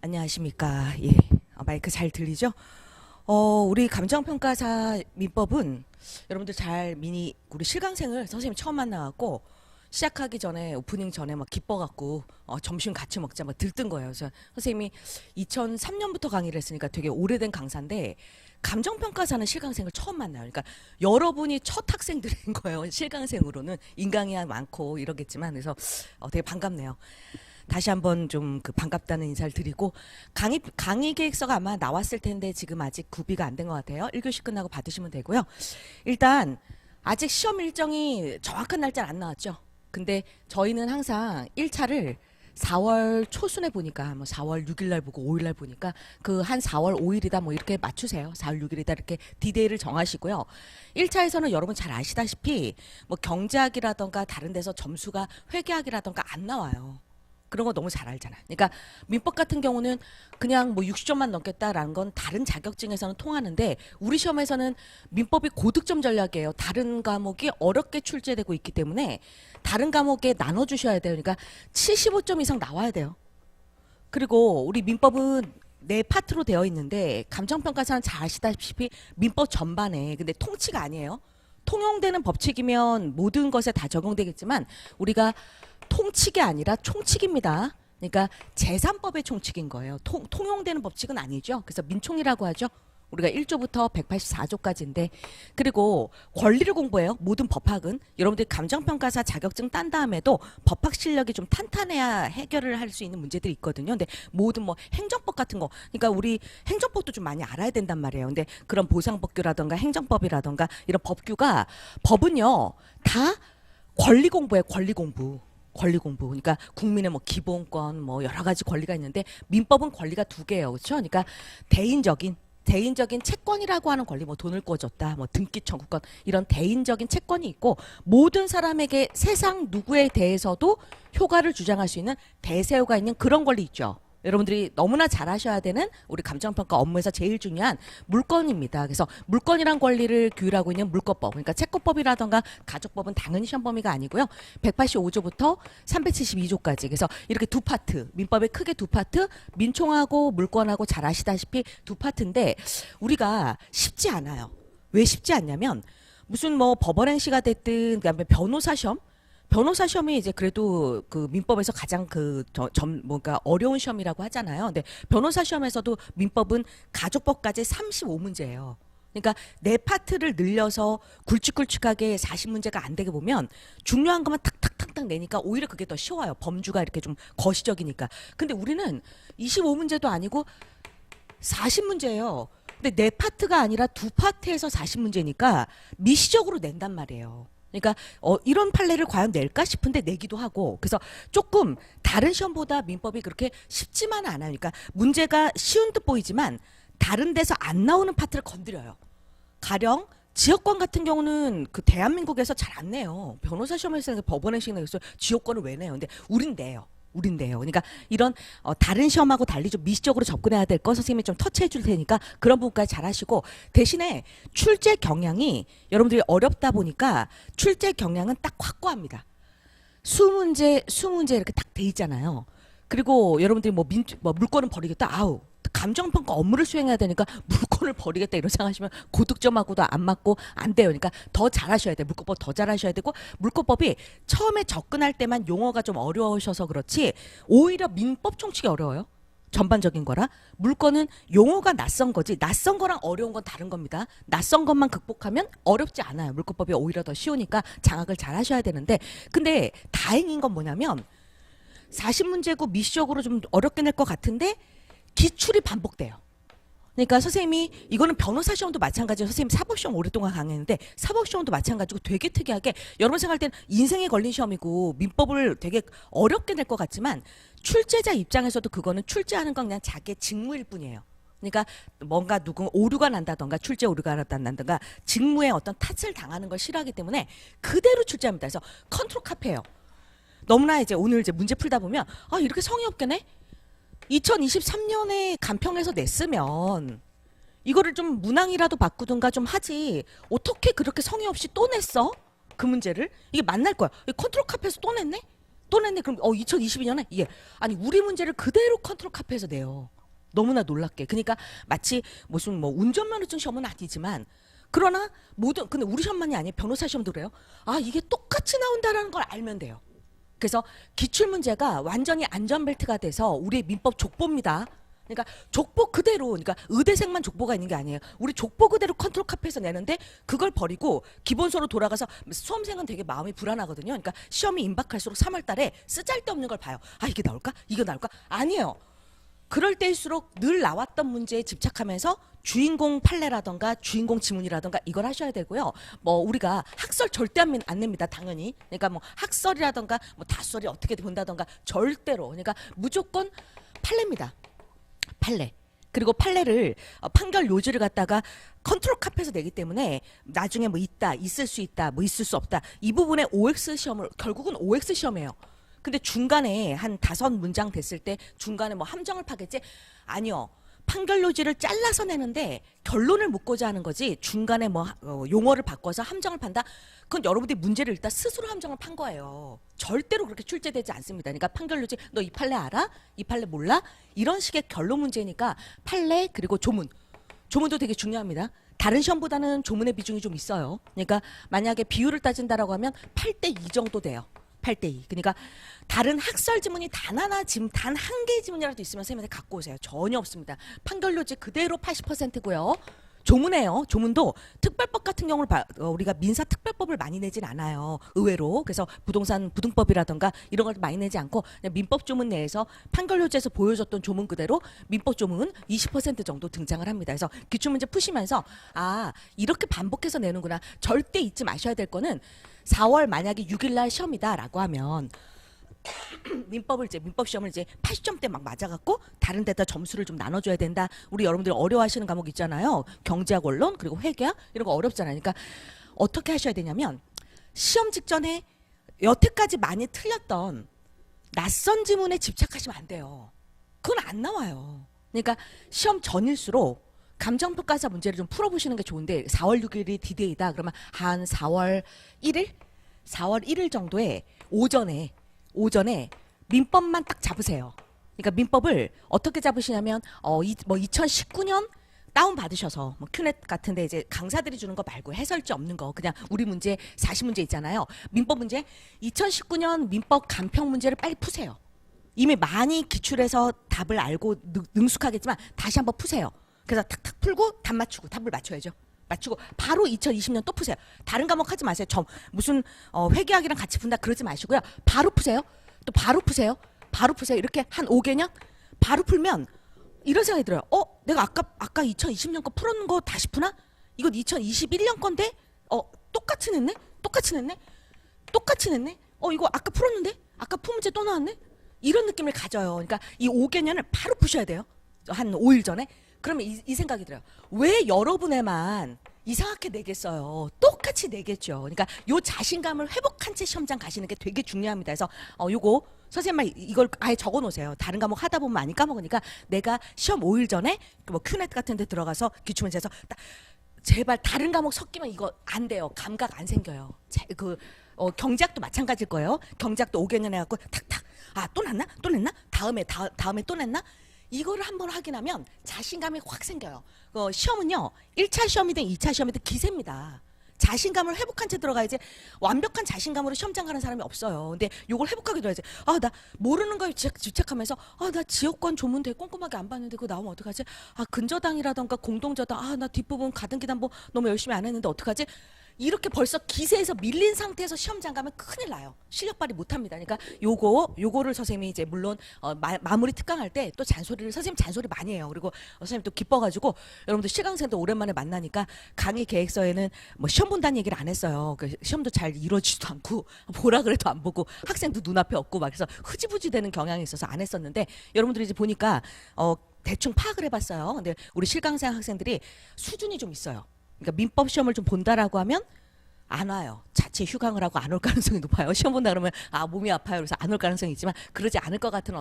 안녕하십니까. 예. 마이크 잘 들리죠? 우리 감정평가사 민법은 여러분들 잘 우리 실강생을 선생님이 처음 만나갖고 시작하기 전에 오프닝 전에 막 기뻐갖고 점심 같이 먹자 막 들뜬 거예요. 그래서 선생님이 2003년부터 강의를 했으니까 되게 오래된 강사인데 감정평가사는 실강생을 처음 만나요. 그러니까 여러분이 첫 학생들인 거예요. 실강생으로는 인강이 많고 이러겠지만 그래서 되게 반갑네요. 다시 한번 좀 반갑다는 인사를 드리고 강의 계획서가 아마 나왔을 텐데 지금 아직 구비가 안 된 것 같아요. 1교시 끝나고 받으시면 되고요. 일단 아직 시험 일정이 정확한 날짜는 안 나왔죠. 근데 저희는 항상 1차를 4월 초순에 보니까 뭐 4월 6일 날 보고 5일 날 보니까 그 한 4월 5일이다 뭐 이렇게 맞추세요. 4월 6일이다 이렇게 디데이를 정하시고요. 1차에서는 여러분 잘 아시다시피 뭐 경제학이라던가 다른 데서 점수가 회계학이라던가 안 나와요. 그런 거 너무 잘 알잖아. 그러니까 민법 같은 경우는 그냥 뭐 60점만 넘겠다라는 건 다른 자격증에서는 통하는데 우리 시험에서는 민법이 고득점 전략이에요. 다른 과목이 어렵게 출제되고 있기 때문에 다른 과목에 나눠주셔야 돼요. 그러니까 75점 이상 나와야 돼요. 그리고 우리 민법은 네 파트로 되어 있는데 감정평가사는 잘 아시다시피 민법 전반에 근데 통치가 아니에요. 통용되는 법칙이면 모든 것에 다 적용되겠지만 우리가 통칙이 아니라 총칙입니다. 그러니까 제3법의 총칙인 거예요. 통용되는 법칙은 아니죠. 그래서 민총이라고 하죠. 우리가 1조부터 184조까지인데 그리고 권리를 공부해요. 모든 법학은. 여러분들이 감정평가사 자격증 딴 다음에도 법학 실력이 좀 탄탄해야 해결을 할 수 있는 문제들이 있거든요. 근데 모든 뭐 행정법 같은 거 그러니까 우리 행정법도 좀 많이 알아야 된단 말이에요. 근데 그런 보상법규라던가 행정법이라던가 이런 법은요 다 권리 공부예요. 권리 공부. 그러니까 국민의 뭐 기본권 뭐 여러 가지 권리가 있는데 민법은 권리가 두 개예요. 그렇죠? 그러니까 대인적인 채권이라고 하는 권리, 뭐 돈을 꿔줬다, 뭐 등기 청구권 이런 대인적인 채권이 있고 모든 사람에게 세상 누구에 대해서도 효과를 주장할 수 있는 대세효가 있는 그런 권리 있죠. 여러분들이 너무나 잘 아셔야 되는 우리 감정평가 업무에서 제일 중요한 물권입니다. 그래서 물권이란 권리를 규율하고 있는 물권법, 그러니까 채권법이라던가 가족법은 당연히 시험 범위가 아니고요. 185조부터 372조까지 그래서 이렇게 두 파트, 민법의 크게 두 파트, 민총하고 물권하고 잘 아시다시피 두 파트인데 우리가 쉽지 않아요. 왜 쉽지 않냐면 무슨 뭐 법원행시가 됐든 그다음에 변호사 시험이 이제 그래도 그 민법에서 가장 뭔가 어려운 시험이라고 하잖아요. 근데 변호사 시험에서도 민법은 가족법까지 35문제예요. 그러니까 네 파트를 늘려서 굵직굵직하게 40문제가 안 되게 보면 중요한 것만 탁탁탁탁 내니까 오히려 그게 더 쉬워요. 범주가 이렇게 좀 거시적이니까. 근데 우리는 25문제도 아니고 40문제예요. 근데 네 파트가 아니라 두 파트에서 40문제니까 미시적으로 낸단 말이에요. 그러니까 이런 판례를 과연 낼까 싶은데 내기도 하고 그래서 조금 다른 시험보다 민법이 그렇게 쉽지만은 않아요. 그러니까 문제가 쉬운 듯 보이지만 다른 데서 안 나오는 파트를 건드려요. 가령 지역권 같은 경우는 그 대한민국에서 잘 안 내요. 변호사 시험에서 법원행시 내서 지역권을 왜 내요? 근데 우린 내요. 그러니까 이런 다른 시험하고 달리 좀 미시적으로 접근해야 될 거 선생님이 좀 터치해 줄 테니까 그런 부분까지 잘 하시고 대신에 출제 경향이 여러분들이 어렵다 보니까 출제 경향은 딱 확고합니다. 수문제 이렇게 딱 돼 있잖아요. 그리고 여러분들이 뭐 물건은 버리겠다. 아우. 감정평가 업무를 수행해야 되니까 물건을 버리겠다 이런 생각하시면 고득점하고도 안 맞고 안 돼요. 그러니까 더 잘하셔야 돼요. 물권법 더 잘하셔야 되고 물권법이 처음에 접근할 때만 용어가 좀 어려우셔서 그렇지 오히려 민법 총칙이 어려워요. 전반적인 거라 물건은 용어가 낯선 거지 낯선 거랑 어려운 건 다른 겁니다. 낯선 것만 극복하면 어렵지 않아요. 물권법이 오히려 더 쉬우니까 장악을 잘 하셔야 되는데 근데 다행인 건 뭐냐면 40문제고 미시적으로 좀 어렵게 낼 것 같은데 기출이 반복돼요. 그러니까 선생님이 이거는 변호사 시험도 마찬가지예요. 선생님 사법시험 오랫동안 강의했는데 사법시험도 마찬가지고 되게 특이하게 여러분 생각할 때는 인생에 걸린 시험이고 민법을 되게 어렵게 낼 것 같지만 출제자 입장에서도 그거는 출제하는 건 그냥 자기의 직무일 뿐이에요. 그러니까 뭔가 누군 오류가 난다던가 출제 오류가 난다던가 직무에 어떤 탓을 당하는 걸 싫어하기 때문에 그대로 출제합니다. 그래서 컨트롤 카페예요. 너무나 이제 오늘 이제 문제 풀다 보면 이렇게 성의 없게 내? 2023년에 간평에서 냈으면 이거를 좀 문항이라도 바꾸든가 좀 하지 어떻게 그렇게 성의 없이 또 냈어? 그 문제를 이게 만날 거야. 컨트롤 카페에서 또 냈네? 그럼 2022년에 이게 아니 우리 문제를 그대로 컨트롤 카페에서 내요. 너무나 놀랍게. 그러니까 마치 무슨 뭐 운전면허증 시험은 아니지만 그러나 모든 근데 우리 시험만이 아니에요. 변호사 시험도 그래요. 아, 이게 똑같이 나온다라는 걸 알면 돼요. 그래서 기출 문제가 완전히 안전벨트가 돼서 우리의 민법 족보입니다. 그러니까 족보 그대로, 그러니까 의대생만 족보가 있는 게 아니에요. 우리 족보 그대로 컨트롤 카피해서 내는데 그걸 버리고 기본서로 돌아가서 수험생은 되게 마음이 불안하거든요. 그러니까 시험이 임박할수록 3월 달에 쓰잘데없는 걸 봐요. 아, 이게 나올까? 이거 나올까? 아니에요. 그럴 때일수록 늘 나왔던 문제에 집착하면서 주인공 판례라던가 주인공 지문이라던가 이걸 하셔야 되고요. 뭐 우리가 학설 절대 안 냅니다. 당연히. 그러니까 뭐 학설이라던가 뭐 다설이 어떻게 본다던가 절대로. 그러니까 무조건 판례입니다. 판례. 그리고 판례를 판결 요지를 갖다가 컨트롤 카피해서 내기 때문에 나중에 뭐 있다, 있을 수 있다, 뭐 있을 수 없다. 이 부분에 OX 시험을 결국은 OX 시험이에요. 근데 중간에 한 5문장 됐을 때 중간에 뭐 함정을 파겠지? 아니요. 판결 요지를 잘라서 내는데 결론을 묻고자 하는 거지 중간에 뭐 용어를 바꿔서 함정을 판다? 그건 여러분들이 문제를 일단 스스로 함정을 판 거예요. 절대로 그렇게 출제되지 않습니다. 그러니까 판결 요지 너 이 판례 알아? 이 판례 몰라? 이런 식의 결론 문제니까 판례 그리고 조문. 조문도 되게 중요합니다. 다른 시험보다는 조문의 비중이 좀 있어요. 그러니까 만약에 비율을 따진다라고 하면 8대 2 정도 돼요. 8대 2. 그러니까 다른 학설 지문이 단 하나 지문 단 한 개의 지문이라도 있으면 선생님한테 갖고 오세요. 전혀 없습니다. 판결 요지 그대로 80%고요. 조문이에요. 조문도 특별법 같은 경우를 우리가 민사특별법을 많이 내진 않아요. 의외로. 그래서 부동산 부등법이라던가 이런 걸 많이 내지 않고 그냥 민법 조문 내에서 판결 요지에서 보여줬던 조문 그대로 민법 조문 20% 정도 등장을 합니다. 그래서 기출문제 푸시면서 아, 이렇게 반복해서 내는구나. 절대 잊지 마셔야 될 거는 4월 만약에 6일 날 시험이다라고 하면 민법 시험을 이제 80점대 막 맞아갖고 다른 데다 점수를 좀 나눠줘야 된다. 우리 여러분들이 어려워하시는 과목 있잖아요. 경제학 원론 그리고 회계학 이런 거 어렵잖아요. 그러니까 어떻게 하셔야 되냐면 시험 직전에 여태까지 많이 틀렸던 낯선 지문에 집착하시면 안 돼요. 그건 안 나와요. 그러니까 시험 전일수록 감정평가사 문제를 좀 풀어보시는 게 좋은데 4월 6일이 디데이다. 그러면 한 4월 1일? 4월 1일 정도에 오전에 민법만 딱 잡으세요. 그러니까 민법을 어떻게 잡으시냐면 뭐 2019년 다운 받으셔서 뭐 큐넷 같은데 이제 강사들이 주는 거 말고 해설지 없는 거 그냥 우리 문제 40문제 있잖아요. 민법 문제 2019년 민법 간평 문제를 빨리 푸세요. 이미 많이 기출해서 답을 알고 능숙하겠지만 다시 한번 푸세요. 그래서 탁탁 풀고 답 맞추고 답을 맞춰야죠. 맞추고 바로 2020년 또 푸세요. 다른 과목 하지 마세요. 무슨 회계학이랑 같이 푼다 그러지 마시고요. 바로 푸세요. 또 바로 푸세요. 바로 푸세요. 이렇게 한 5개년 바로 풀면 이런 생각이 들어요. 내가 아까 2020년 거 풀었는 거 다시 푸나? 이건 2021년 건데? 똑같이 냈네? 이거 아까 풀었는데? 아까 푼 문제 또 나왔네? 이런 느낌을 가져요. 그러니까 이 5개년을 바로 푸셔야 돼요. 한 5일 전에. 그러면 이 생각이 들어요. 왜 여러분에만 이상하게 내겠어요? 똑같이 내겠죠. 그러니까 요 자신감을 회복한 채 시험장 가시는 게 되게 중요합니다. 그래서 요거 선생님만 이걸 아예 적어 놓으세요. 다른 과목 하다 보면 많이 까먹으니까 내가 시험 5일 전에 뭐 큐넷 같은 데 들어가서 기출문제에서 딱 제발 다른 과목 섞이면 이거 안 돼요. 감각 안 생겨요. 경제학도 마찬가지일 거예요. 경제학도 5개년 해갖고 탁탁 또 냈나? 다음에 또 냈나? 이거를 한번 확인하면 자신감이 확 생겨요. 시험은요. 1차 시험이든 2차 시험이든 기세입니다. 자신감을 회복한 채 들어가야지 완벽한 자신감으로 시험장 가는 사람이 없어요. 근데 이걸 회복하게 돼야지. 나 모르는 거에 집착하면서 나 지역권 조문 되게 꼼꼼하게 안 봤는데 그거 나오면 어떡하지? 근저당이라던가 공동저당 나 뒷부분 가등기담보 너무 열심히 안 했는데 어떡하지? 이렇게 벌써 기세에서 밀린 상태에서 시험장 가면 큰일 나요. 실력 발휘 못합니다. 그러니까 요거를 선생님이 이제 물론 마무리 특강할 때 또 선생님 잔소리 많이 해요. 그리고 선생님 또 기뻐가지고 여러분들 실강생도 오랜만에 만나니까 강의 계획서에는 뭐 시험 본다는 얘기를 안 했어요. 시험도 잘 이루어지지도 않고 보라 그래도 안 보고 학생도 눈앞에 없고 막 그래서 흐지부지 되는 경향이 있어서 안 했었는데 여러분들이 이제 보니까 대충 파악을 해봤어요. 근데 우리 실강생 학생들이 수준이 좀 있어요. 그러니까 민법 시험을 좀 본다라고 하면 안 와요. 자체 휴강을 하고 안 올 가능성이 높아요. 시험 본다 그러면 몸이 아파요. 그래서 안 올 가능성이 있지만 그러지 않을 것 같은